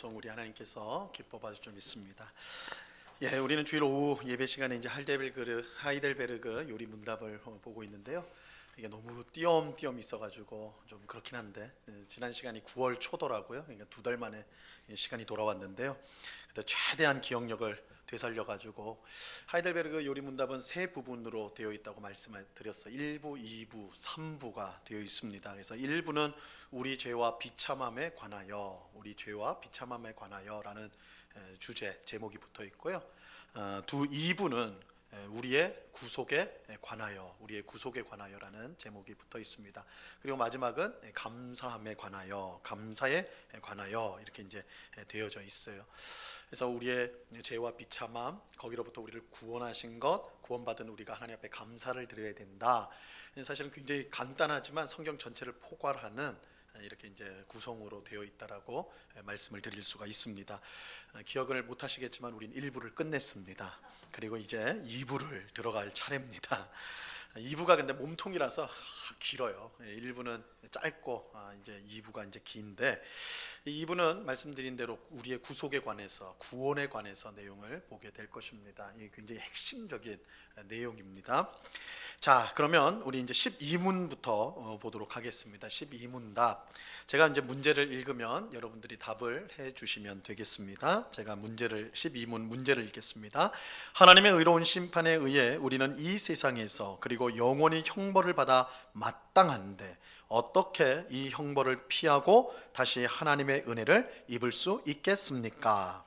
방송 우리 하나님께서 기뻐 봐주실 줄 믿습니다. 우리는 주일 오후 예배 시간에 이제 하이델베르그 요리 문답을 보고 있는데요. 이게 너무 띄엄띄엄 있어가지고 좀 그렇긴 한데, 지난 시간이 9월 초더라고요. 그러니까 2달 만에 시간이 돌아왔는데요. 최대한 기억력을 되살려가지고 하이델베르그 요리 문답은 세 부분으로 되어 있다고 말씀을 드렸어요. 1부, 2부, 3부가 되어 있습니다. 그래서 1부는 우리 죄와 비참함에 관하여, 우리 죄와 비참함에 관하여라는 주제 제목이 붙어 있고요. 2부는 우리의 구속에 관하여, 우리의 구속에 관하여라는 제목이 붙어 있습니다. 그리고 마지막은 감사함에 관하여, 감사에 관하여 이렇게 이제 되어져 있어요. 그래서 우리의 죄와 비참함, 거기로부터 우리를 구원하신 것, 구원받은 우리가 하나님 앞에 감사를 드려야 된다. 사실은 굉장히 간단하지만 성경 전체를 포괄하는 이렇게 이제 구성으로 되어 있다라고 말씀을 드릴 수가 있습니다. 기억을 못 하시겠지만 우린 1부를 끝냈습니다. 그리고 이제 2부를 들어갈 차례입니다. 2부가 근데 몸통이라서 길어요. 1부는 짧고 이제 2부가 이제 긴데, 2부는 말씀드린 대로 우리의 구속에 관해서, 구원에 관해서 내용을 보게 될 것입니다. 이게 굉장히 핵심적인 내용입니다. 자, 그러면 우리 이제 12문부터 보도록 하겠습니다. 12문답. 제가 이제 문제를 읽으면 여러분들이 답을 해 주시면 되겠습니다. 제가 12문 문제를 읽겠습니다. 하나님의 의로운 심판에 의해 우리는 이 세상에서 그리고 영원히 형벌을 받아 마땅한데 어떻게 이 형벌을 피하고 다시 하나님의 은혜를 입을 수 있겠습니까?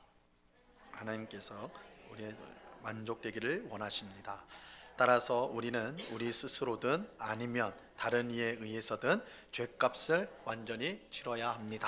하나님께서 우리의 만족되기를 원하십니다. 따라서 우리는 우리 스스로든 아니면 다른 이에 의해서든 죄값을 완전히 치러야 합니다.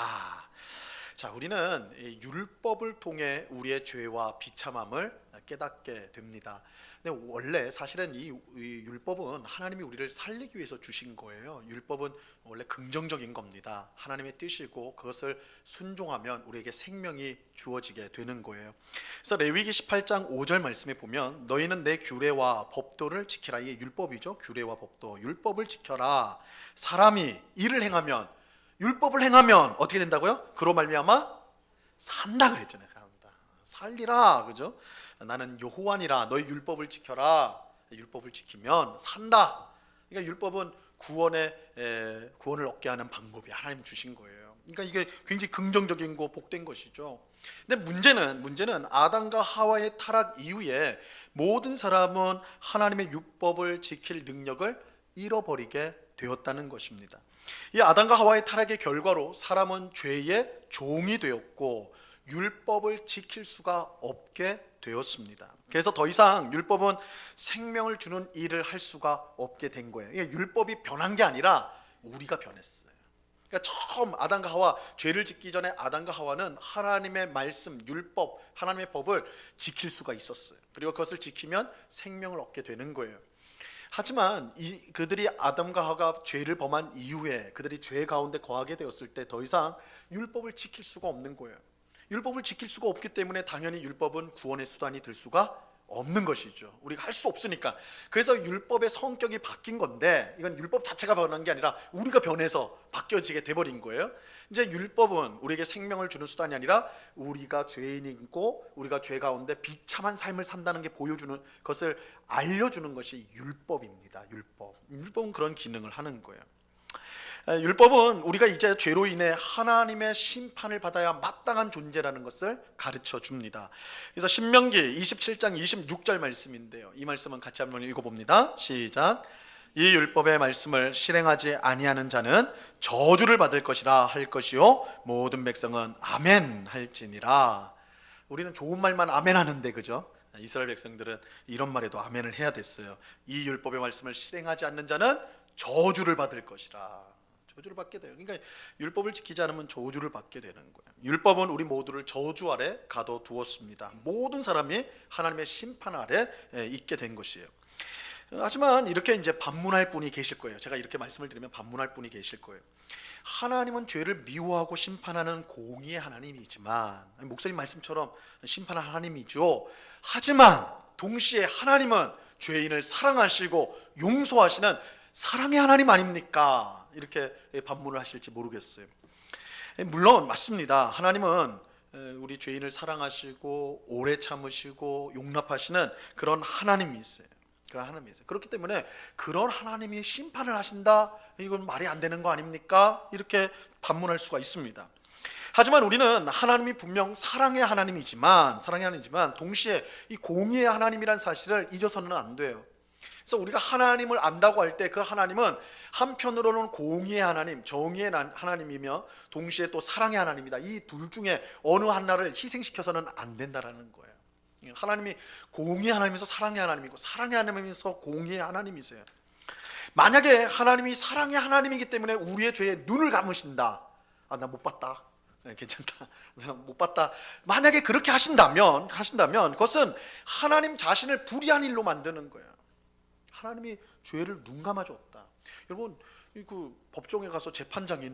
자, 우리는 율법을 통해 우리의 죄와 비참함을 깨닫게 됩니다. 근데 원래 사실은 이 율법은 하나님이 우리를 살리기 위해서 주신 거예요. 율법은 원래 긍정적인 겁니다. 하나님의 뜻이고 그것을 순종하면 우리에게 생명이 주어지게 되는 거예요. 그래서 레위기 18장 5절 말씀에 보면 너희는 내 규례와 법도를 지키라. 이게 율법이죠. 규례와 법도. 율법을 지켜라. 사람이 일을 행하면, 율법을 행하면 어떻게 된다고요? 그로 말미암아 산다 그랬잖아요. 살리라, 그죠? 나는 여호와니라. 너희 율법을 지켜라. 율법을 지키면 산다. 그러니까 율법은 구원을 얻게 하는 방법이 하나님 주신 거예요. 그러니까 이게 굉장히 긍정적인 거, 복된 것이죠. 근데 문제는 아담과 하와의 타락 이후에 모든 사람은 하나님의 율법을 지킬 능력을 잃어버리게 되었다는 것입니다. 이 아담과 하와의 타락의 결과로 사람은 죄의 종이 되었고 율법을 지킬 수가 없게 되었습니다. 그래서 더 이상 율법은 생명을 주는 일을 할 수가 없게 된 거예요. 율법이 변한 게 아니라 우리가 변했어요. 그러니까 처음 아담과 하와, 죄를 짓기 전에 아담과 하와는 하나님의 말씀, 율법, 하나님의 법을 지킬 수가 있었어요. 그리고 그것을 지키면 생명을 얻게 되는 거예요. 하지만 그들이 아담과 하와가 죄를 범한 이후에 그들이 죄 가운데 거하게 되었을 때 더 이상 율법을 지킬 수가 없는 거예요. 율법을 지킬 수가 없기 때문에 당연히 율법은 구원의 수단이 될 수가 없는 것이죠. 우리가 할 수 없으니까. 그래서 율법의 성격이 바뀐 건데, 이건 율법 자체가 변한 게 아니라 우리가 변해서 바뀌어지게 돼버린 거예요. 이제 율법은 우리에게 생명을 주는 수단이 아니라 우리가 죄인이고 우리가 죄 가운데 비참한 삶을 산다는 게 보여주는 것을 알려주는 것이 율법입니다. 율법은 그런 기능을 하는 거예요. 율법은 우리가 이제 죄로 인해 하나님의 심판을 받아야 마땅한 존재라는 것을 가르쳐 줍니다. 그래서 신명기 27장 26절 말씀인데요, 이 말씀은 같이 한번 읽어봅니다. 시작. 이 율법의 말씀을 실행하지 아니하는 자는 저주를 받을 것이라 할 것이요 모든 백성은 아멘 할지니라. 우리는 좋은 말만 아멘 하는데, 그죠? 이스라엘 백성들은 이런 말에도 아멘을 해야 됐어요. 이 율법의 말씀을 실행하지 않는 자는 저주를 받을 것이라. 저주를 받게 돼요. 그러니까 율법을 지키지 않으면 저주를 받게 되는 거예요. 율법은 우리 모두를 저주 아래 가둬두었습니다. 모든 사람이 하나님의 심판 아래 있게 된 것이에요. 하지만 이렇게 이제 반문할 분이 계실 거예요. 제가 이렇게 말씀을 드리면 반문할 분이 계실 거예요. 하나님은 죄를 미워하고 심판하는 공의의 하나님이지만, 목사님 말씀처럼 심판하는 하나님이죠. 하지만 동시에 하나님은 죄인을 사랑하시고 용서하시는 사랑의 하나님 아닙니까? 이렇게 반문을 하실지 모르겠어요. 물론 맞습니다. 하나님은 우리 죄인을 사랑하시고 오래 참으시고 용납하시는 그런 하나님이 있어요. 그런 하나님이 있어요. 그렇기 때문에 그런 하나님이 심판을 하신다? 이건 말이 안 되는 거 아닙니까? 이렇게 반문할 수가 있습니다. 하지만 우리는 하나님이 분명 사랑의 하나님이지만 동시에 이 공의의 하나님이란 사실을 잊어서는 안 돼요. 그래서 우리가 하나님을 안다고 할 때 그 하나님은 한편으로는 공의의 하나님, 정의의 하나님이며 동시에 또 사랑의 하나님이다. 이 둘 중에 어느 하나를 희생시켜서는 안 된다라는 거예요. 하나님이 공의의 하나님에서 사랑의 하나님이고 사랑의 하나님에서 공의의 하나님이세요. 만약에 하나님이 사랑의 하나님이기 때문에 우리의 죄에 눈을 감으신다. 아, 나 못 봤다. 괜찮다. 못 봤다. 만약에 그렇게 하신다면 그것은 하나님 자신을 불의한 일로 만드는 거예요. 하나님이 죄를 눈 감아줬다. 여러분, 그 법정에 가서 재판장이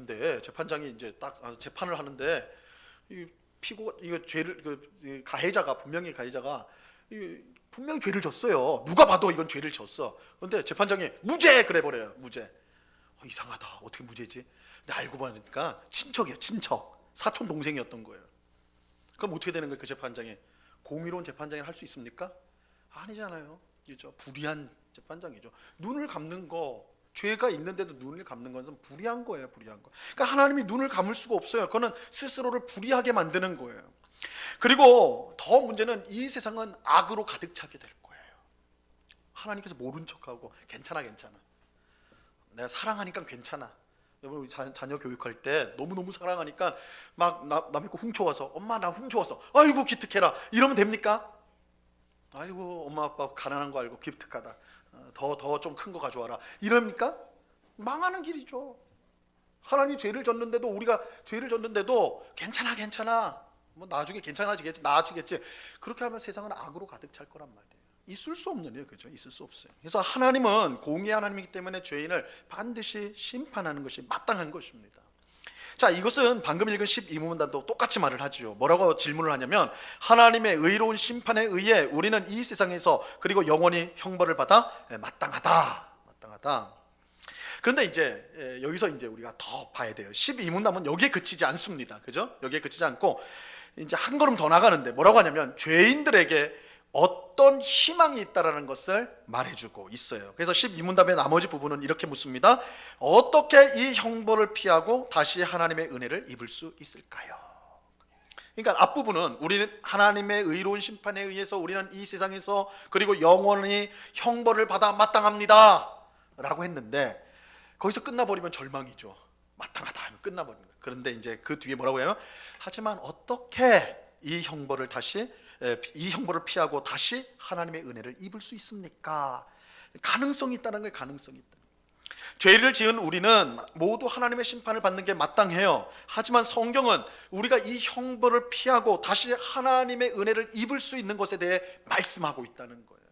이제 딱 재판을 하는데 이 피고 이거 죄를 가해자가 분명히 죄를 졌어요. 누가 봐도 이건 죄를 졌어. 그런데 재판장이 무죄 그래 버려요. 무죄. 이상하다. 어떻게 무죄지? 근데 알고 보니까 친척이에요. 친척. 사촌 동생이었던 거예요. 그럼 어떻게 되는 거예요? 그 재판장이 공의로운 재판장이 할 수 있습니까? 아니잖아요. 그렇죠? 불의한 재판장이죠. 눈을 감는 거, 죄가 있는데도 눈을 감는 것은 불의한 거예요. 불의한 거. 그러니까 하나님이 눈을 감을 수가 없어요. 그거는 스스로를 불의하게 만드는 거예요. 그리고 더 문제는 이 세상은 악으로 가득 차게 될 거예요. 하나님께서 모른 척하고 괜찮아. 내가 사랑하니까 괜찮아. 여러분, 우리 자녀 교육할 때 너무너무 사랑하니까 막 남의 거 훔쳐와서 엄마 나 훔쳐왔어. 아이고 기특해라. 이러면 됩니까? 아이고 엄마 아빠 가난한 거 알고 기특하다. 더 좀 큰 거 가져와라. 이럽니까? 망하는 길이죠. 하나님이 죄를 졌는데도 우리가 죄를 졌는데도 괜찮아. 뭐 나중에 괜찮아지겠지, 나아지겠지. 그렇게 하면 세상은 악으로 가득 찰 거란 말이에요. 있을 수 없는 일, 그죠? 있을 수 없어요. 그래서 하나님은 공의의 하나님이기 때문에 죄인을 반드시 심판하는 것이 마땅한 것입니다. 자, 이것은 방금 읽은 12문단도 똑같이 말을 하죠. 뭐라고 질문을 하냐면 하나님의 의로운 심판에 의해 우리는 이 세상에서 그리고 영원히 형벌을 받아 마땅하다. 그런데 이제 여기서 이제 우리가 더 봐야 돼요. 12문단은 여기에 그치지 않습니다. 그죠? 여기에 그치지 않고 이제 한 걸음 더 나가는데 뭐라고 하냐면 죄인들에게 어떤 희망이 있다라는 것을 말해주고 있어요. 그래서 12문답의 나머지 부분은 이렇게 묻습니다. 어떻게 이 형벌을 피하고 다시 하나님의 은혜를 입을 수 있을까요? 그러니까 앞부분은 우리는 하나님의 의로운 심판에 의해서 우리는 이 세상에서 그리고 영원히 형벌을 받아 마땅합니다 라고 했는데 거기서 끝나버리면 절망이죠. 마땅하다 하면 끝나버리는 거예요. 그런데 이제 그 뒤에 뭐라고 해요? 하지만 어떻게 이 형벌을 피하고 다시 하나님의 은혜를 입을 수 있습니까? 가능성이 있다는 거예요. 가능성이 있다. 죄를 지은 우리는 모두 하나님의 심판을 받는 게 마땅해요. 하지만 성경은 우리가 이 형벌을 피하고 다시 하나님의 은혜를 입을 수 있는 것에 대해 말씀하고 있다는 거예요.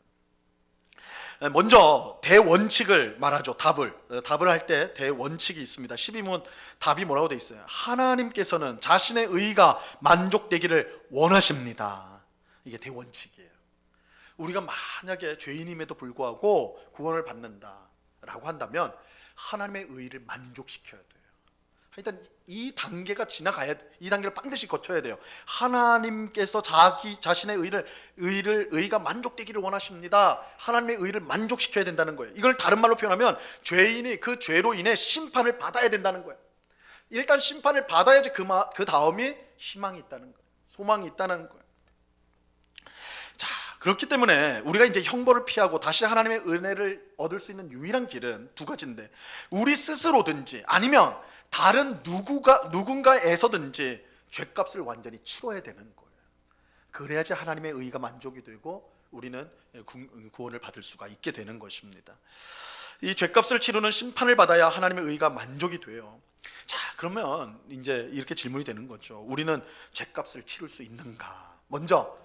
먼저 대원칙을 말하죠. 답을 할 때 대원칙이 있습니다. 12문 답이 뭐라고 되어 있어요? 하나님께서는 자신의 의가 만족되기를 원하십니다. 이게 대원칙이에요. 우리가 만약에 죄인임에도 불구하고 구원을 받는다라고 한다면 하나님의 의를 만족시켜야 돼요. 일단 이 단계가 이 단계를 반드시 거쳐야 돼요. 하나님께서 자신의 의가 만족되기를 원하십니다. 하나님의 의를 만족시켜야 된다는 거예요. 이걸 다른 말로 표현하면 죄인이 그 죄로 인해 심판을 받아야 된다는 거예요. 일단 심판을 받아야지 그 다음이 희망이 있다는 거예요. 소망이 있다는 거예요. 자, 그렇기 때문에 우리가 이제 형벌을 피하고 다시 하나님의 은혜를 얻을 수 있는 유일한 길은 두 가지인데 우리 스스로든지 아니면 다른 누군가에서든지 죄값을 완전히 치러야 되는 거예요. 그래야지 하나님의 의가 만족이 되고 우리는 구원을 받을 수가 있게 되는 것입니다. 이 죄값을 치르는 심판을 받아야 하나님의 의가 만족이 돼요. 자, 그러면 이제 이렇게 질문이 되는 거죠. 우리는 죄값을 치를 수 있는가? 먼저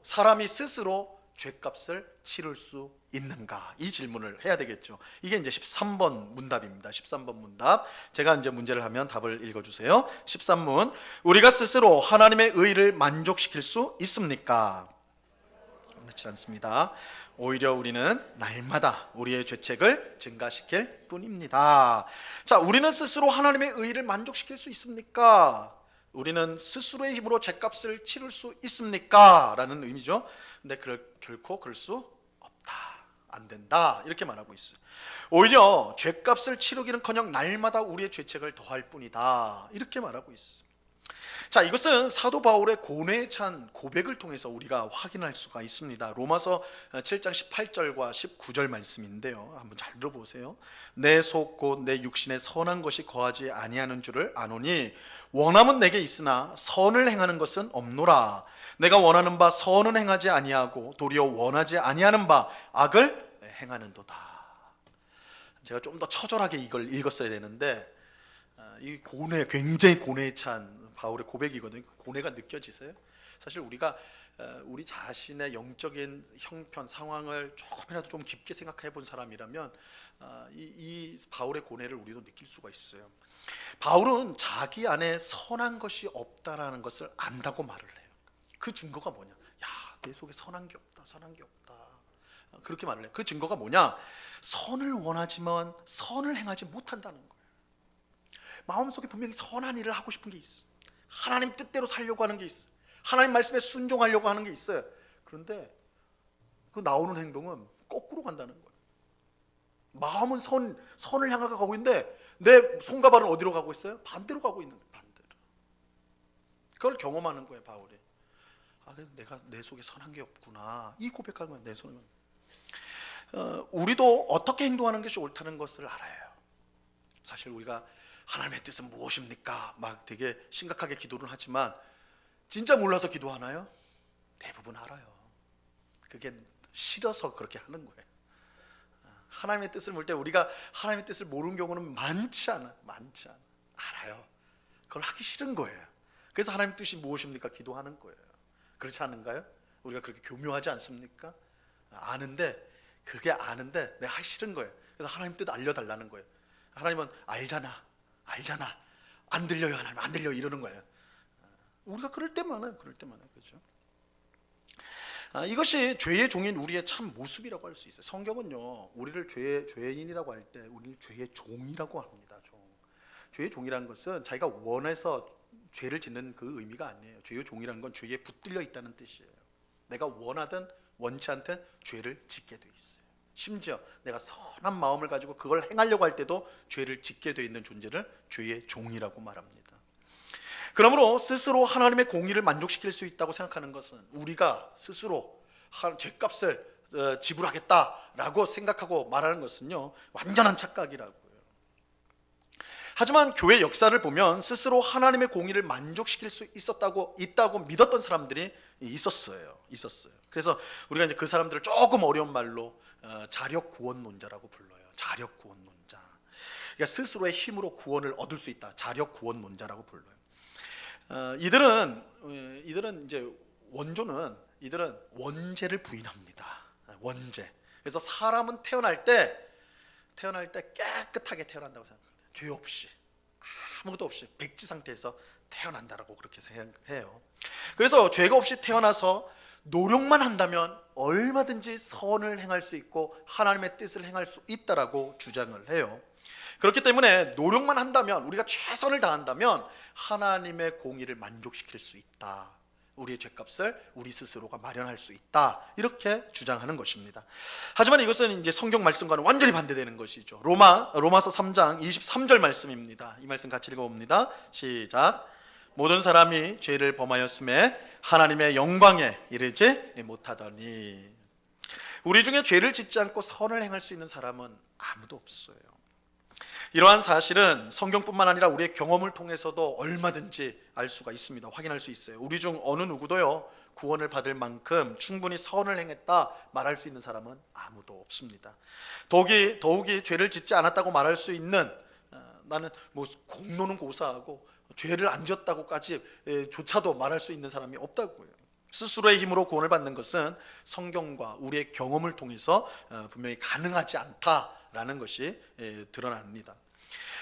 사람이 스스로 죄값을 치를 수 있는가? 이 질문을 해야 되겠죠. 이게 이제 13번 문답입니다. 13번 문답. 제가 이제 문제를 하면 답을 읽어주세요. 13문. 우리가 스스로 하나님의 의를 만족시킬 수 있습니까? 그렇지 않습니다. 오히려 우리는 날마다 우리의 죄책을 증가시킬 뿐입니다. 자, 우리는 스스로 하나님의 의를 만족시킬 수 있습니까? 우리는 스스로의 힘으로 죗값을 치를 수 있습니까? 라는 의미죠. 근데 결코 그럴 수 없다, 안 된다, 이렇게 말하고 있어요. 오히려 죗값을 치르기는커녕 날마다 우리의 죄책을 더할 뿐이다, 이렇게 말하고 있어요. 자, 이것은 사도 바울의 고뇌에 찬 고백을 통해서 우리가 확인할 수가 있습니다. 로마서 7장 18절과 19절 말씀인데요, 한번 잘 들어보세요. 내 속 곧 내 육신에 선한 것이 거하지 아니하는 줄을 아노니 원함은 내게 있으나 선을 행하는 것은 없노라. 내가 원하는 바 선은 행하지 아니하고 도리어 원하지 아니하는 바 악을 행하는도다. 제가 좀 더 처절하게 이걸 읽었어야 되는데, 이 고뇌, 굉장히 고뇌에 찬 바울의 고백이거든요. 고뇌가 느껴지세요? 사실 우리가 우리 자신의 영적인 형편 상황을 조금이라도 좀 깊게 생각해 본 사람이라면 이 바울의 고뇌를 우리도 느낄 수가 있어요. 바울은 자기 안에 선한 것이 없다라는 것을 안다고 말을 해요. 그 증거가 뭐냐? 야, 내 속에 선한 게 없다, 선한 게 없다, 그렇게 말을 해요. 그 증거가 뭐냐? 선을 원하지만 선을 행하지 못한다는 거예요. 마음속에 분명히 선한 일을 하고 싶은 게 있어. 하나님 뜻대로 살려고 하는 게 있어. 하나님 말씀에 순종하려고 하는 게 있어요. 그런데 그 나오는 행동은 거꾸로 간다는 거예요. 마음은 선을 향하게 가고 있는데 내 손과 발은 어디로 가고 있어요? 반대로 가고 있는 거예요. 반대로. 그걸 경험하는 거예요, 바울이. 그래서 내가 내 속에 선한 게 없구나, 이 고백하는 거예요. 내 손은. 우리도 어떻게 행동하는 것이 옳다는 것을 알아요. 사실 우리가 하나님의 뜻은 무엇입니까? 막 되게 심각하게 기도를 하지만 진짜 몰라서 기도하나요? 대부분 알아요. 그게 싫어서 그렇게 하는 거예요. 하나님의 뜻을 모를 때 우리가 하나님의 뜻을 모르는 경우는 많지 않아. 알아요. 그걸 하기 싫은 거예요. 그래서 하나님의 뜻이 무엇입니까? 기도하는 거예요. 그렇지 않은가요? 우리가 그렇게 교묘하지 않습니까? 그게 아는데 내가 하기 싫은 거예요. 그래서 하나님 뜻 알려달라는 거예요. 하나님은 알잖아, 안 들려요, 하나님 안 들려, 이러는 거예요. 우리가 그럴 때 많아요. 그렇죠? 이것이 죄의 종인 우리의 참 모습이라고 할 수 있어요. 성경은요, 우리를 죄인이라고 할 때 우리를 죄의 종이라고 합니다. 죄의 종이라는 것은 자기가 원해서 죄를 짓는 그 의미가 아니에요. 죄의 종이라는 건 죄에 붙들려 있다는 뜻이에요. 내가 원하든 원치 않든 죄를 짓게 돼 있어요. 심지어 내가 선한 마음을 가지고 그걸 행하려고 할 때도 죄를 짓게 돼 있는 존재를 죄의 종이라고 말합니다. 그러므로 스스로 하나님의 공의를 만족시킬 수 있다고 생각하는 것은, 우리가 스스로 죄값을 지불하겠다라고 생각하고 말하는 것은요, 완전한 착각이라고요. 하지만 교회 역사를 보면 스스로 하나님의 공의를 만족시킬 수 있다고 믿었던 사람들이 있었어요. 그래서 우리가 이제 그 사람들을 조금 어려운 말로 자력 구원론자라고 불러요. 자력 구원론자. 그러니까 스스로의 힘으로 구원을 얻을 수 있다. 자력 구원론자라고 불러요. 이들은 이제 이들은 원죄를 부인합니다. 원죄. 그래서 사람은 태어날 때 깨끗하게 태어난다고 생각해요. 죄 없이, 아무것도 없이 백지 상태에서 태어난다라고 그렇게 생각해요. 그래서 죄가 없이 태어나서 노력만 한다면 얼마든지 선을 행할 수 있고 하나님의 뜻을 행할 수 있다라고 주장을 해요. 그렇기 때문에 노력만 한다면, 우리가 최선을 다한다면 하나님의 공의를 만족시킬 수 있다. 우리의 죄값을 우리 스스로가 마련할 수 있다. 이렇게 주장하는 것입니다. 하지만 이것은 이제 성경 말씀과는 완전히 반대되는 것이죠. 로마서 3장 23절 말씀입니다. 이 말씀 같이 읽어봅니다. 시작. 모든 사람이 죄를 범하였음에 하나님의 영광에 이르지 못하더니. 우리 중에 죄를 짓지 않고 선을 행할 수 있는 사람은 아무도 없어요. 이러한 사실은 성경뿐만 아니라 우리의 경험을 통해서도 얼마든지 알 수가 있습니다. 확인할 수 있어요. 우리 중 어느 누구도요, 구원을 받을 만큼 충분히 선을 행했다 말할 수 있는 사람은 아무도 없습니다. 더욱이 죄를 짓지 않았다고 말할 수 있는, 나는 뭐 공로는 고사하고 죄를 안 지었다고까지 조차도 말할 수 있는 사람이 없다고요. 스스로의 힘으로 구원을 받는 것은 성경과 우리의 경험을 통해서 분명히 가능하지 않다라는 것이 드러납니다.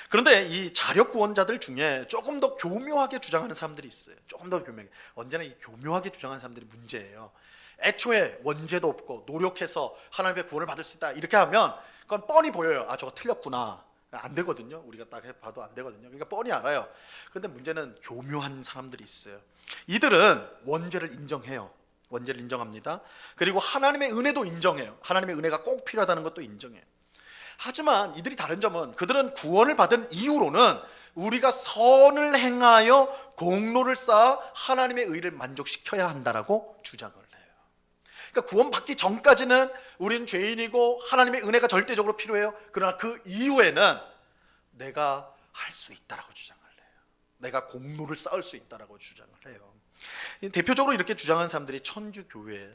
그런데 이 자력 구원자들 중에 조금 더 교묘하게 주장하는 사람들이 있어요. 조금 더 교묘하게. 언제나 이 교묘하게 주장하는 사람들이 문제예요. 애초에 원죄도 없고 노력해서 하나님의 구원을 받을 수 있다 이렇게 하면 그건 뻔히 보여요. 저거 틀렸구나. 안 되거든요. 우리가 딱 봐도 안 되거든요. 그러니까 뻔히 알아요. 근데 문제는 교묘한 사람들이 있어요. 이들은 원죄를 인정해요. 원죄를 인정합니다. 그리고 하나님의 은혜도 인정해요. 하나님의 은혜가 꼭 필요하다는 것도 인정해요. 하지만 이들이 다른 점은 그들은 구원을 받은 이후로는 우리가 선을 행하여 공로를 쌓아 하나님의 의를 만족시켜야 한다라고 주장을 해요. 그러니까 구원받기 전까지는 우리는 죄인이고 하나님의 은혜가 절대적으로 필요해요. 그러나 그 이후에는 내가 할 수 있다라고 주장을 해요. 내가 공로를 쌓을 수 있다라고 주장을 해요. 대표적으로 이렇게 주장하는 사람들이 천주교회예요.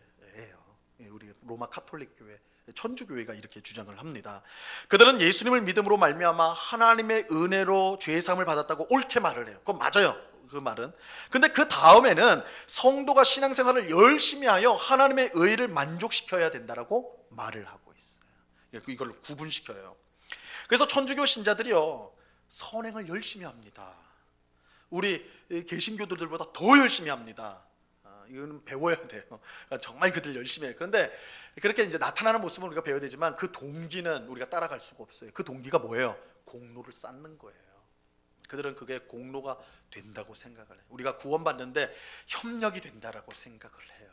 우리 로마 카톨릭 교회, 천주교회가 이렇게 주장을 합니다. 그들은 예수님을 믿음으로 말미암아 하나님의 은혜로 죄 사함을 받았다고 옳게 말을 해요. 그건 맞아요. 그 말은. 근데 그 다음에는 성도가 신앙생활을 열심히 하여 하나님의 의를 만족시켜야 된다라고 말을 하고 있어요. 이걸 구분시켜요. 그래서 천주교 신자들이요, 선행을 열심히 합니다. 우리 개신교들보다 더 열심히 합니다. 이거는 배워야 돼요. 정말 그들 열심히 해요. 그런데 그렇게 이제 나타나는 모습은 우리가 배워야 되지만 그 동기는 우리가 따라갈 수가 없어요. 그 동기가 뭐예요? 공로를 쌓는 거예요. 그들은 그게 공로가 된다고 생각을 해요. 우리가 구원받는데 협력이 된다라고 생각을 해요.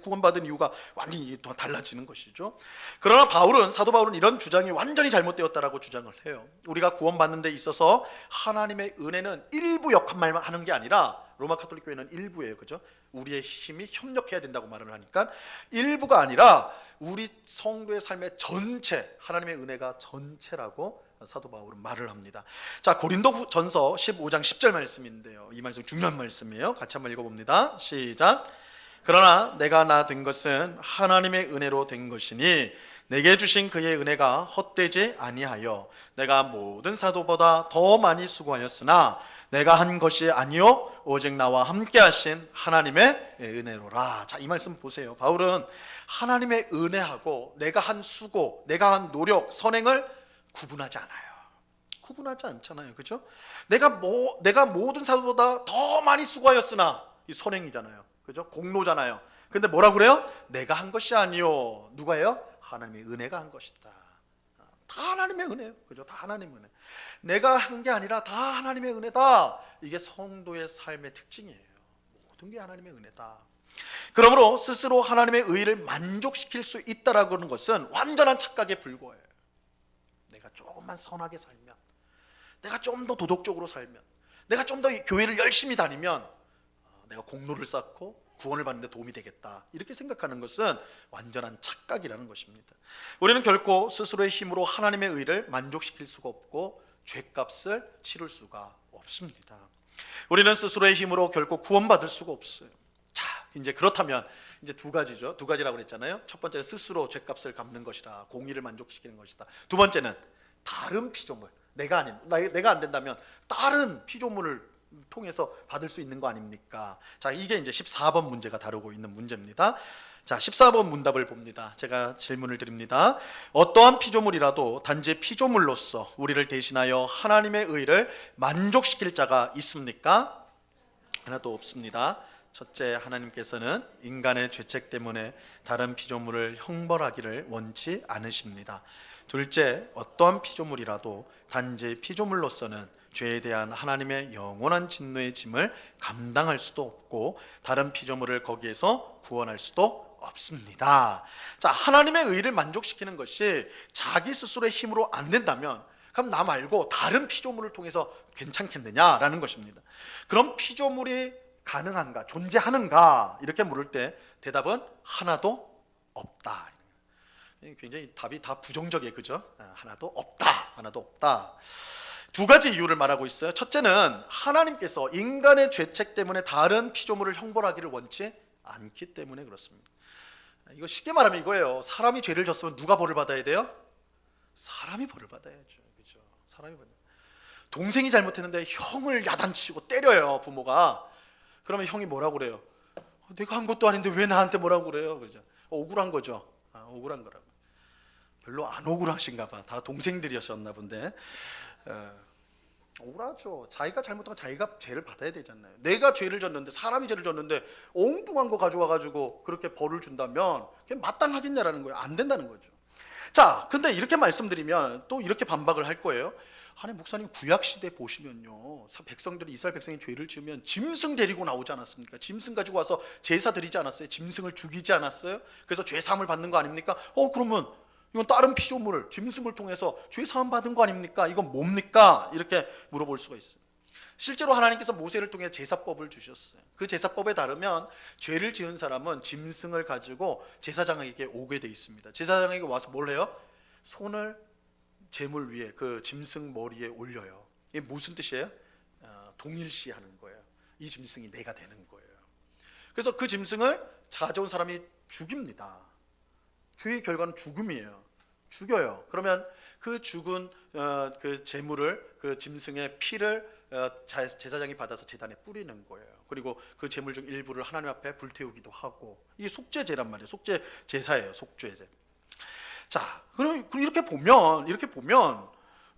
구원받은 이유가 완전히 더 달라지는 것이죠. 그러나 사도 바울은 이런 주장이 완전히 잘못되었다라고 주장을 해요. 우리가 구원받는 데 있어서 하나님의 은혜는 일부 역할만 하는 게 아니라, 로마 카톨릭 교회는 일부예요. 그죠? 우리의 힘이 협력해야 된다고 말을 하니까 일부가 아니라 우리 성도의 삶의 전체, 하나님의 은혜가 전체라고 사도 바울은 말을 합니다. 자, 고린도전서 15장 10절 말씀인데요. 이 말씀 중요한 말씀이에요. 같이 한번 읽어봅니다. 시작. 그러나 내가 나 된 것은 하나님의 은혜로 된 것이니 내게 주신 그의 은혜가 헛되지 아니하여 내가 모든 사도보다 더 많이 수고하였으나 내가 한 것이 아니요 오직 나와 함께 하신 하나님의 은혜로라. 자, 이 말씀 보세요. 바울은 하나님의 은혜하고 내가 한 수고, 내가 한 노력, 선행을 구분하지 않아요. 구분하지 않잖아요. 그죠? 내가 모든 사도보다 더 많이 수고하였으나, 이 선행이잖아요. 그죠? 공로잖아요. 근데 뭐라고 그래요? 내가 한 것이 아니요. 누가 해요? 하나님의 은혜가 한 것이다. 다 하나님의 은혜예요. 그죠? 다 하나님의 은혜. 내가 한 게 아니라 다 하나님의 은혜다. 이게 성도의 삶의 특징이에요. 모든 게 하나님의 은혜다. 그러므로 스스로 하나님의 의를 만족시킬 수 있다라고 하는 것은 완전한 착각에 불과해요. 내가 조금만 선하게 살면, 내가 좀 더 도덕적으로 살면, 내가 좀 더 교회를 열심히 다니면 내가 공로를 쌓고 구원을 받는 데 도움이 되겠다, 이렇게 생각하는 것은 완전한 착각이라는 것입니다. 우리는 결코 스스로의 힘으로 하나님의 의를 만족시킬 수가 없고 죄값을 치를 수가 없습니다. 우리는 스스로의 힘으로 결코 구원받을 수가 없어요. 자, 이제 그렇다면 이제 두 가지죠. 두 가지라고 그랬잖아요. 첫 번째는 스스로 죄값을 갚는 것이다, 공의를 만족시키는 것이다. 두 번째는 다른 피조물, 내가 안 된다면 다른 피조물을 통해서 받을 수 있는 거 아닙니까? 자, 이게 이제 14번 문제가 다루고 있는 문제입니다. 자, 14번 문답을 봅니다. 제가 질문을 드립니다. 어떠한 피조물이라도 단지 피조물로서 우리를 대신하여 하나님의 의를 만족시킬 자가 있습니까? 하나도 없습니다. 첫째, 하나님께서는 인간의 죄책 때문에 다른 피조물을 형벌하기를 원치 않으십니다. 둘째, 어떠한 피조물이라도 단지 피조물로서는 죄에 대한 하나님의 영원한 진노의 짐을 감당할 수도 없고 다른 피조물을 거기에서 구원할 수도 없습니다. 자, 하나님의 의를 만족시키는 것이 자기 스스로의 힘으로 안 된다면 그럼 나 말고 다른 피조물을 통해서 괜찮겠느냐라는 것입니다. 그럼 피조물이 가능한가, 존재하는가, 이렇게 물을 때 대답은 하나도 없다. 굉장히 답이 다 부정적이에요. 그죠? 하나도 없다. 하나도 없다. 두 가지 이유를 말하고 있어요. 첫째는 하나님께서 인간의 죄책 때문에 다른 피조물을 형벌하기를 원치 않기 때문에 그렇습니다. 이거 쉽게 말하면 이거예요. 사람이 죄를 졌으면 누가 벌을 받아야 돼요? 사람이 벌을 받아야죠. 그렇죠? 사람이 받아요. 동생이 잘못했는데 형을 야단치고 때려요, 부모가. 그러면 형이 뭐라고 그래요? 내가 한 것도 아닌데 왜 나한테 뭐라고 그래요? 그죠? 억울한 거죠. 억울한 거라고. 별로 안 억울하신가 봐. 다 동생들이었나 본데. 억울하죠. 자기가 잘못한 건 자기가 죄를 받아야 되잖아요. 내가 죄를 졌는데, 사람이 죄를 졌는데 엉뚱한 거 가져와 가지고 그렇게 벌을 준다면 그게 마땅하겠냐라는 거예요. 안 된다는 거죠. 자, 근데 이렇게 말씀드리면 또 이렇게 반박을 할 거예요. 아니 목사님, 구약 시대 보시면요, 백성들이, 이스라엘 백성이 죄를 지으면 짐승 데리고 나오지 않았습니까? 짐승 가지고 와서 제사 드리지 않았어요? 짐승을 죽이지 않았어요? 그래서 죄 사함을 받는 거 아닙니까? 그러면 이건 다른 피조물을, 짐승을 통해서 죄 사함 받은 거 아닙니까? 이건 뭡니까? 이렇게 물어볼 수가 있어요. 실제로 하나님께서 모세를 통해 제사법을 주셨어요. 그 제사법에 따르면 죄를 지은 사람은 짐승을 가지고 제사장에게 오게 돼 있습니다. 제사장에게 와서 뭘 해요? 손을 제물 위에, 그 짐승 머리에 올려요. 이게 무슨 뜻이에요? 동일시하는 거예요. 이 짐승이 내가 되는 거예요. 그래서 그 짐승을 가져온 사람이 죽입니다. 죄의 결과는 죽음이에요. 죽여요. 그러면 그 죽은 그 제물을, 그 짐승의 피를 제사장이 받아서 제단에 뿌리는 거예요. 그리고 그 제물 중 일부를 하나님 앞에 불태우기도 하고, 이게 속죄제란 말이에요. 속죄 제사예요. 속죄제. 자, 그럼 이렇게 보면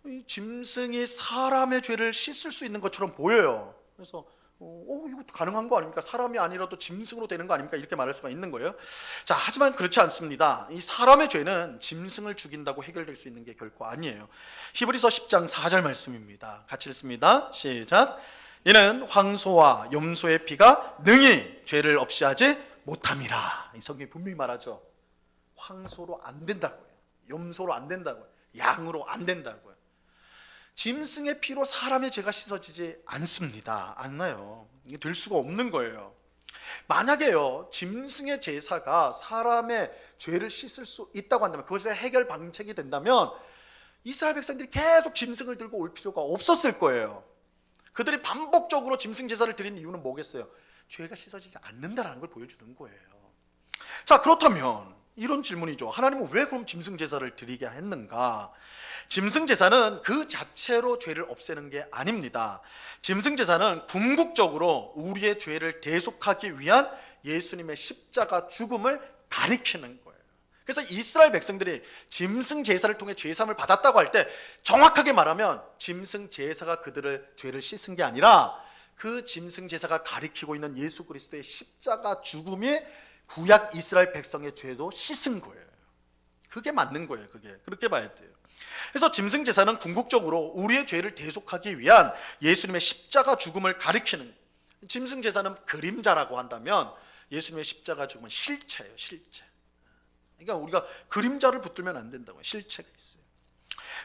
이 짐승이 사람의 죄를 씻을 수 있는 것처럼 보여요. 그래서 이거 가능한 거 아닙니까? 사람이 아니라도 짐승으로 되는 거 아닙니까? 이렇게 말할 수가 있는 거예요. 자, 하지만 그렇지 않습니다. 이 사람의 죄는 짐승을 죽인다고 해결될 수 있는 게 결코 아니에요. 히브리서 10장 4절 말씀입니다. 같이 읽습니다. 시작. 이는 황소와 염소의 피가 능히 죄를 없이 하지 못함이라. 이 성경이 분명히 말하죠. 황소로 안 된다고요. 염소로 안 된다고요. 양으로 안 된다고요. 짐승의 피로 사람의 죄가 씻어지지 않습니다. 않나요? 이게 될 수가 없는 거예요. 만약에요, 짐승의 제사가 사람의 죄를 씻을 수 있다고 한다면, 그것의 해결 방책이 된다면 이스라엘 백성들이 계속 짐승을 들고 올 필요가 없었을 거예요. 그들이 반복적으로 짐승 제사를 드리는 이유는 뭐겠어요? 죄가 씻어지지 않는다는 걸 보여주는 거예요. 자, 그렇다면 이런 질문이죠. 하나님은 왜 그럼 짐승 제사를 드리게 했는가? 짐승 제사는 그 자체로 죄를 없애는 게 아닙니다. 짐승 제사는 궁극적으로 우리의 죄를 대속하기 위한 예수님의 십자가 죽음을 가리키는 거예요. 그래서 이스라엘 백성들이 짐승 제사를 통해 죄 사함을 받았다고 할 때, 정확하게 말하면 짐승 제사가 그들의 죄를 씻은 게 아니라 그 짐승 제사가 가리키고 있는 예수 그리스도의 십자가 죽음이 구약 이스라엘 백성의 죄도 씻은 거예요. 그게 맞는 거예요. 그게 그렇게 봐야 돼요. 그래서 짐승 제사는 궁극적으로 우리의 죄를 대속하기 위한 예수님의 십자가 죽음을 가리키는, 짐승 제사는 그림자라고 한다면 예수님의 십자가 죽음은 실체예요. 실체. 그러니까 우리가 그림자를 붙들면 안 된다고요. 실체가 있어요.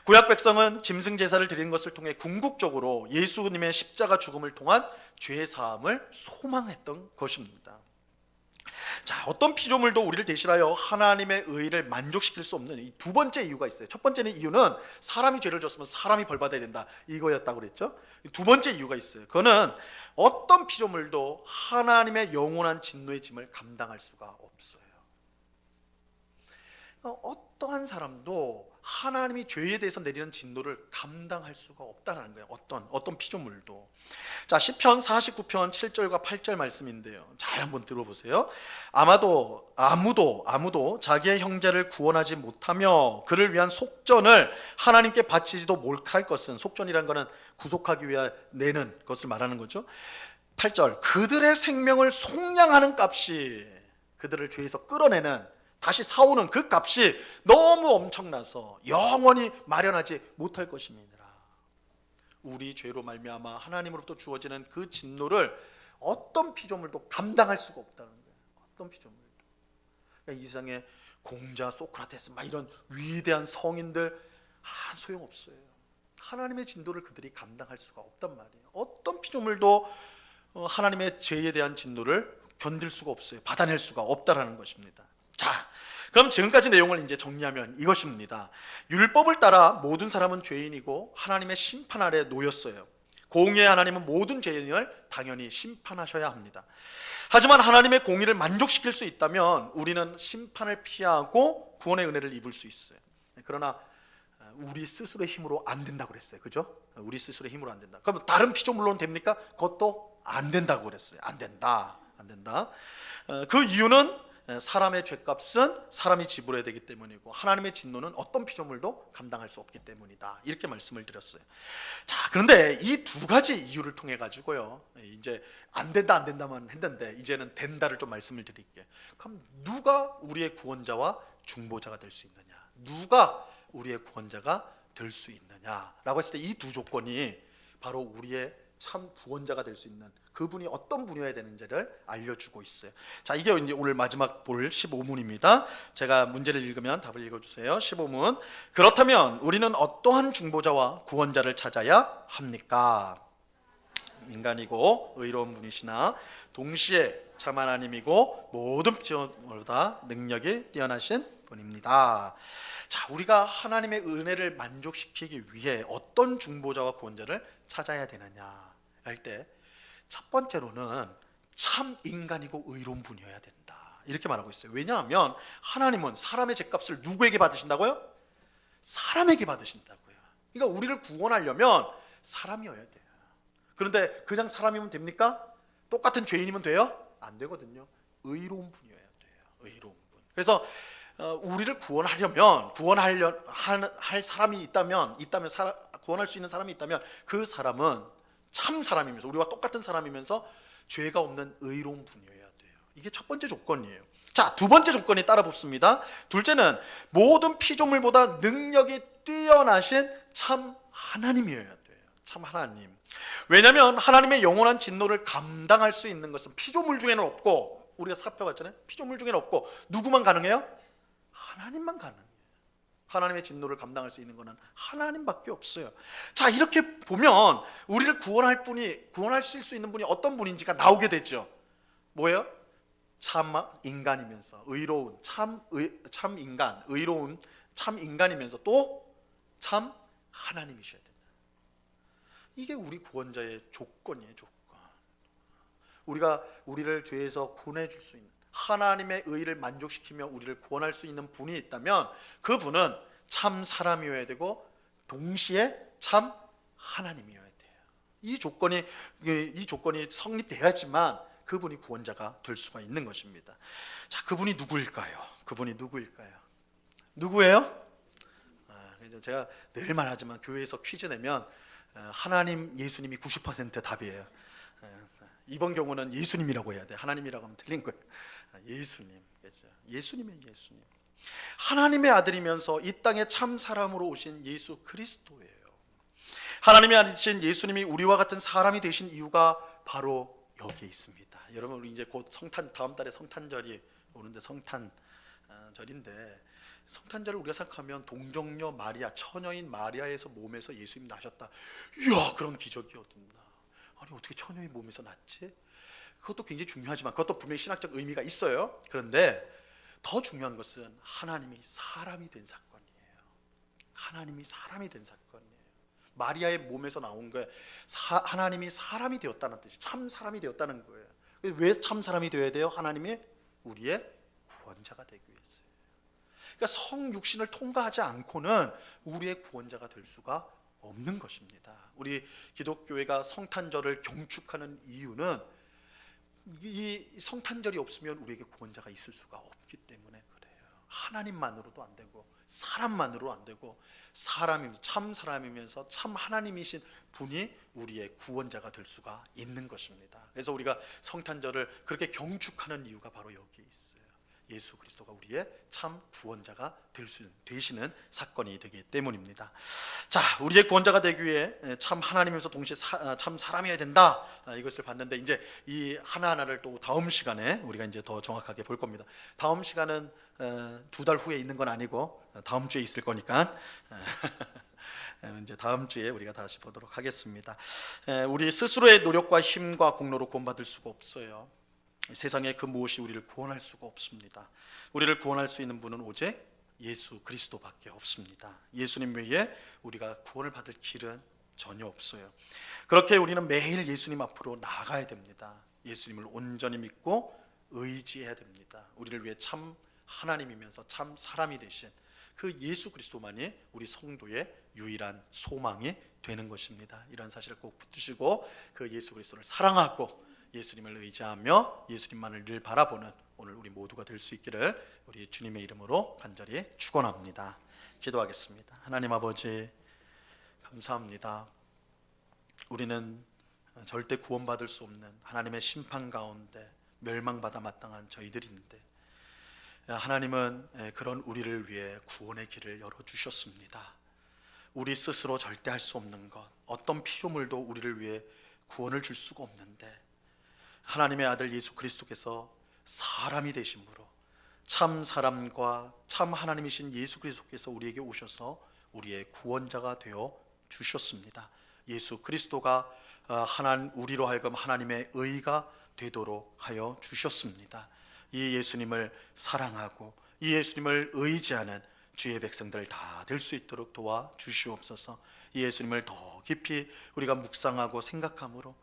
구약 백성은 짐승 제사를 드리는 것을 통해 궁극적으로 예수님의 십자가 죽음을 통한 죄 사함을 소망했던 것입니다. 자, 어떤 피조물도 우리를 대신하여 하나님의 의를 만족시킬 수 없는 이 두 번째 이유가 있어요. 첫 번째는 이유는 사람이 죄를 졌으면 사람이 벌 받아야 된다, 이거였다고 그랬죠. 두 번째 이유가 있어요. 그거는 어떤 피조물도 하나님의 영원한 진노의 짐을 감당할 수가 없어요. 어떠한 사람도 하나님이 죄에 대해서 내리는 진노를 감당할 수가 없다는 거예요. 어떤 피조물도. 자, 시편 49편 7절과 8절 말씀인데요, 잘 한번 들어보세요. 아무도 자기의 형제를 구원하지 못하며 그를 위한 속전을 하나님께 바치지도 못할 것은, 속전이라는 것은 구속하기 위해 내는 것을 말하는 거죠. 8절, 그들의 생명을 속량하는 값이, 그들을 죄에서 끌어내는, 다시 사오는 그 값이 너무 엄청나서 영원히 마련하지 못할 것입니다. 우리 죄로 말미암아 하나님으로부터 주어지는 그 진노를 어떤 피조물도 감당할 수가 없다는 거예요. 어떤 피조물도. 그러니까 이 세상에 공자, 소크라테스 막 이런 위대한 성인들 소용없어요. 하나님의 진노를 그들이 감당할 수가 없단 말이에요. 어떤 피조물도 하나님의 죄에 대한 진노를 견딜 수가 없어요. 받아낼 수가 없다라는 것입니다. 자, 그럼 지금까지 내용을 이제 정리하면 이것입니다. 율법을 따라 모든 사람은 죄인이고 하나님의 심판 아래 놓였어요. 공의의 하나님은 모든 죄인을 당연히 심판하셔야 합니다. 하지만 하나님의 공의를 만족시킬 수 있다면 우리는 심판을 피하고 구원의 은혜를 입을 수 있어요. 그러나 우리 스스로의 힘으로 안 된다고 그랬어요. 그죠? 우리 스스로의 힘으로 안 된다. 그럼 다른 피조물로는 됩니까? 그것도 안 된다고 그랬어요. 안 된다. 그 이유는 사람의 죄값은 사람이 지불해야 되기 때문이고 하나님의 진노는 어떤 피조물도 감당할 수 없기 때문이다. 이렇게 말씀을 드렸어요. 자, 그런데 이 두 가지 이유를 통해 가지고요, 이제 안 된다만 했는데 이제는 된다를 좀 말씀을 드릴게요. 그럼 누가 우리의 구원자와 중보자가 될 수 있느냐? 누가 우리의 구원자가 될 수 있느냐라고 했을 때 이 두 조건이 바로 우리의 참 구원자가 될 수 있는 그분이 어떤 분이어야 되는지를 알려주고 있어요. 자, 이게 이제 오늘 마지막 볼 15문입니다. 제가 문제를 읽으면 답을 읽어주세요. 15문. 그렇다면 우리는 어떠한 중보자와 구원자를 찾아야 합니까? 인간이고 의로운 분이시나 동시에 참 하나님이고 모든 피조물보다 능력이 뛰어나신 분입니다. 자, 우리가 하나님의 은혜를 만족시키기 위해 어떤 중보자와 구원자를 찾아야 되느냐 할 때 첫 번째로는 참 인간이고 의로운 분이어야 된다. 이렇게 말하고 있어요. 왜냐하면 하나님은 사람의 죄값을 누구에게 받으신다고요? 사람에게 받으신다고요. 그러니까 우리를 구원하려면 사람이어야 돼요. 그런데 그냥 사람이면 됩니까? 똑같은 죄인이면 돼요? 안 되거든요. 의로운 분이어야 돼요. 의로운 분. 그래서 우리를 구원할 사람이 있다면 구원할 수 있는 사람이 있다면 그 사람은 참 사람이면서 우리와 똑같은 사람이면서 죄가 없는 의로운 분이어야 돼요. 이게 첫 번째 조건이에요. 자, 두 번째 조건이 따라 붙습니다. 둘째는 모든 피조물보다 능력이 뛰어나신 참 하나님이어야 돼요. 참 하나님. 왜냐하면 하나님의 영원한 진노를 감당할 수 있는 것은 피조물 중에는 없고, 우리가 살펴봤잖아요. 피조물 중에는 없고 누구만 가능해요? 하나님만 가능해요. 하나님의 진노를 감당할 수 있는 것은 하나님밖에 없어요. 자, 이렇게 보면 우리를 구원하실 수 있는 분이 어떤 분인지가 나오게 되죠. 뭐예요? 참 인간이면서 의로운 참 인간, 의로운 참 인간이면서 또 참 하나님이셔야 된다. 이게 우리 구원자의 조건이에요. 조건. 우리를 죄에서 구원해 줄 수 있는 하나님의 의를 만족시키며 우리를 구원할 수 있는 분이 있다면 그분은 참 사람이어야 되고 동시에 참 하나님이어야 돼요. 이 조건이 성립돼야지만 그분이 구원자가 될 수가 있는 것입니다. 자, 그분이 누구일까요? 누구예요? 제가 늘 말하지만 교회에서 퀴즈 내면 하나님, 예수님이 90% 답이에요. 이번 경우는 예수님이라고 해야 돼. 하나님이라고 하면 틀린 거예요. 예수님, 그렇죠? 예수님이에요. 예수님. 하나님의 아들이면서 이 땅에 참 사람으로 오신 예수 그리스도예요. 하나님의 아들이신 예수님이 우리와 같은 사람이 되신 이유가 바로 여기에 있습니다. 여러분, 우리 이제 곧 다음 달에 성탄절이 오는데 성탄절인데 성탄절을 우리가 생각하면 동정녀 마리아, 처녀인 마리아에서 몸에서 예수님 나셨다. 이야, 그런 기적이 어딨나. 아니, 어떻게 처녀의 몸에서 났지? 그것도 굉장히 중요하지만 그것도 분명히 신학적 의미가 있어요. 그런데 더 중요한 것은 하나님이 사람이 된 사건이에요. 하나님이 사람이 된 사건이에요. 마리아의 몸에서 나온 거예요. 하나님이 사람이 되었다는 뜻이 참 사람이 되었다는 거예요. 왜 참 사람이 되어야 돼요? 하나님이 우리의 구원자가 되기 위해서요. 그러니까 성육신을 통과하지 않고는 우리의 구원자가 될 수가 없는 것입니다. 우리 기독교회가 성탄절을 경축하는 이유는 이 성탄절이 없으면 우리에게 구원자가 있을 수가 없기 때문에 그래요. 하나님만으로도 안 되고 사람만으로 안 되고 참 사람이면서 참 하나님이신 분이 우리의 구원자가 될 수가 있는 것입니다. 그래서 우리가 성탄절을 그렇게 경축하는 이유가 바로 여기에 있어요. 예수 그리스도가 우리의 참 구원자가 되시는 사건이 되기 때문입니다. 자, 우리의 구원자가 되기 위해 참 하나님이면서 동시에 참 사람이어야 된다. 이것을 봤는데 이제 이 하나하나를 또 다음 시간에 우리가 이제 더 정확하게 볼 겁니다. 다음 시간은 2달 후에 있는 건 아니고 다음 주에 있을 거니까 이제 다음 주에 우리가 다시 보도록 하겠습니다. 우리 스스로의 노력과 힘과 공로로 구원받을 수가 없어요. 세상에 그 무엇이 우리를 구원할 수가 없습니다. 우리를 구원할 수 있는 분은 오직 예수 그리스도밖에 없습니다. 예수님 외에 우리가 구원을 받을 길은 전혀 없어요. 그렇게 우리는 매일 예수님 앞으로 나아가야 됩니다. 예수님을 온전히 믿고 의지해야 됩니다. 우리를 위해 참 하나님이면서 참 사람이 되신 그 예수 그리스도만이 우리 성도의 유일한 소망이 되는 것입니다. 이런 사실을 꼭 붙드시고 그 예수 그리스도를 사랑하고 예수님을 의지하며 예수님만을 늘 바라보는 오늘 우리 모두가 될 수 있기를 우리 주님의 이름으로 간절히 축원합니다. 기도하겠습니다. 하나님 아버지, 감사합니다. 우리는 절대 구원받을 수 없는 하나님의 심판 가운데 멸망받아 마땅한 저희들인데, 하나님은 그런 우리를 위해 구원의 길을 열어주셨습니다. 우리 스스로 절대 할 수 없는 것, 어떤 피조물도 우리를 위해 구원을 줄 수가 없는데, 하나님의 아들 예수 그리스도께서 사람이 되심으로 참 사람과 참 하나님이신 예수 그리스도께서 우리에게 오셔서 우리의 구원자가 되어 주셨습니다. 예수 그리스도가 우리로 하여금 하나님의 의가 되도록 하여 주셨습니다. 이 예수님을 사랑하고 이 예수님을 의지하는 주의 백성들 다 될 수 있도록 도와 주시옵소서. 이 예수님을 더 깊이 우리가 묵상하고 생각함으로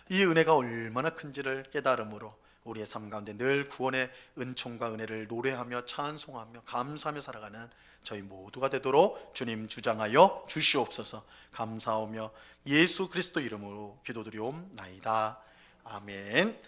이 은혜가 얼마나 큰지를 깨달음으로 우리의 삶 가운데 늘 구원의 은총과 은혜를 노래하며 찬송하며 감사하며 살아가는 저희 모두가 되도록 주님 주장하여 주시옵소서. 감사하며 예수 그리스도 이름으로 기도드리옵나이다. 아멘.